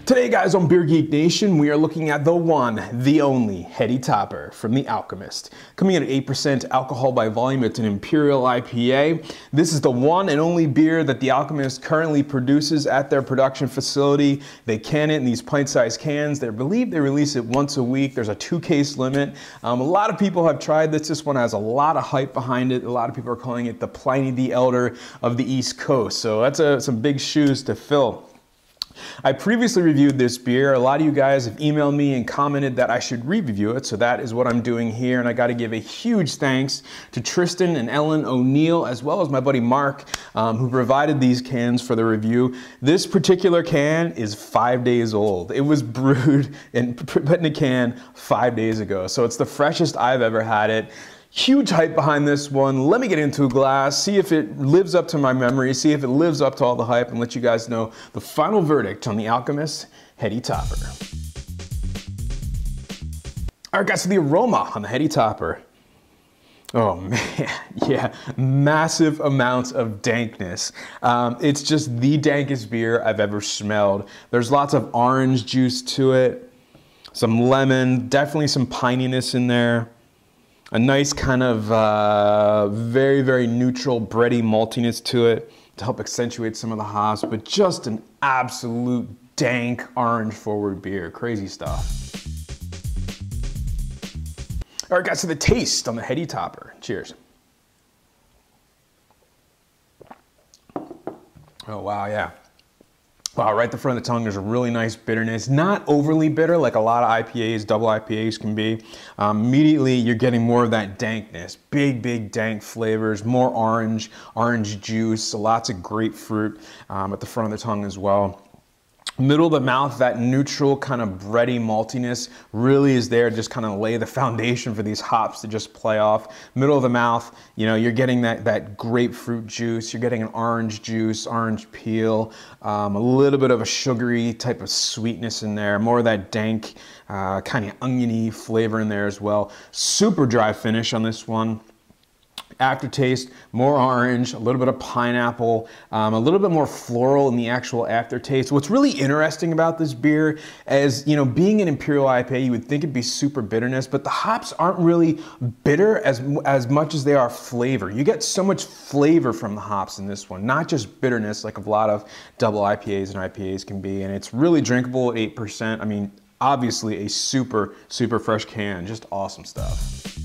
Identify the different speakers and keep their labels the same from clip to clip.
Speaker 1: Today, guys, on Beer Geek Nation, we are looking at the one, the only Heady Topper from the Alchemist. Coming in at 8% alcohol by volume, it's an Imperial IPA. This is the one and only beer that the Alchemist currently produces at their production facility. They can it in these pint-sized cans. They believe they release it once a week. There's a 2-case limit. A lot of people have tried this. This one has a lot of hype behind it. A lot of people are calling it the Pliny the Elder of the East Coast. So that's some big shoes to fill. I previously reviewed this beer. A lot of you guys have emailed me and commented that I should re-review it, so that is what I'm doing here. And I got to give a huge thanks to Tristan and Ellen O'Neill, as well as my buddy Mark, who provided these cans for the review. This particular can is 5 days old. It was brewed and put in a can 5 days ago, so it's the freshest I've ever had it. Huge hype behind this one. Let me get into a glass, see if it lives up to my memory, see if it lives up to all the hype, and let you guys know the final verdict on the Alchemist Heady Topper. All right, guys, so the aroma on the Heady Topper. Oh man, yeah, massive amounts of dankness. It's just the dankest beer I've ever smelled. There's lots of orange juice to it, some lemon, definitely some pininess in there. A nice kind of very, very neutral bready maltiness to it to help accentuate some of the hops, but just an absolute dank orange forward beer. Crazy stuff. All right, guys, so the taste on the Heady Topper. Cheers. Oh, wow, yeah. Wow, right at the front of the tongue, there's a really nice bitterness. Not overly bitter like a lot of IPAs, double IPAs can be. Immediately, you're getting more of that dankness. Big, big dank flavors, more orange juice, lots of grapefruit at the front of the tongue as well. Middle of the mouth, that neutral kind of bready maltiness really is there to just kind of lay the foundation for these hops to just play off. Middle of the mouth, you know, you're getting that grapefruit juice, you're getting an orange juice, orange peel, a little bit of a sugary type of sweetness in there, more of that dank, kind of oniony flavor in there as well. Super dry finish on this one. Aftertaste, more orange, a little bit of pineapple, a little bit more floral in the actual aftertaste. What's really interesting about this beer is, you know, being an Imperial IPA, you would think it'd be super bitterness, but the hops aren't really bitter as much as they are flavor. You get so much flavor from the hops in this one, not just bitterness like a lot of double IPAs and IPAs can be, and it's really drinkable at 8%. I mean, obviously a super, super fresh can, just awesome stuff.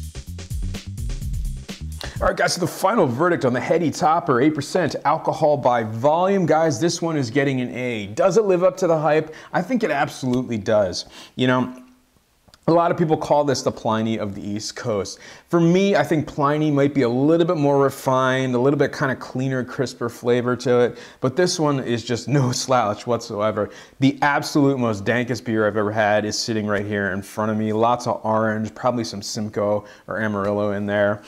Speaker 1: All right, guys, so the final verdict on the Heady Topper, 8% alcohol by volume. Guys, this one is getting an A. Does it live up to the hype? I think it absolutely does. You know, a lot of people call this the Pliny of the East Coast. For me, I think Pliny might be a little bit more refined, a little bit kind of cleaner, crisper flavor to it, but this one is just no slouch whatsoever. The absolute most dankest beer I've ever had is sitting right here in front of me. Lots of orange, probably some Simcoe or Amarillo in there.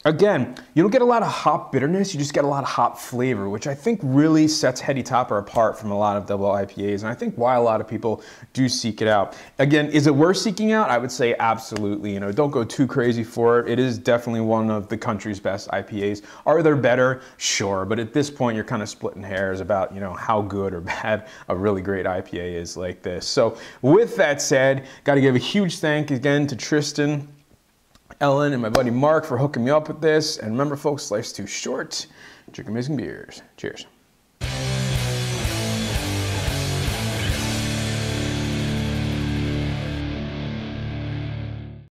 Speaker 1: Again, you don't get a lot of hop bitterness, you just get a lot of hop flavor, which I think really sets Heady Topper apart from a lot of double IPAs, and I think why a lot of people do seek it out. Again, is it worth seeking out? I would say absolutely. You know, don't go too crazy for it. It is definitely one of the country's best IPAs. Are there better? Sure, but at this point, you're kind of splitting hairs about, you know, how good or bad a really great IPA is like this. So with that said, got to give a huge thank again to Tristan, Ellen, and my buddy Mark for hooking me up with this. And remember, folks, life's too short. Drink amazing beers. Cheers.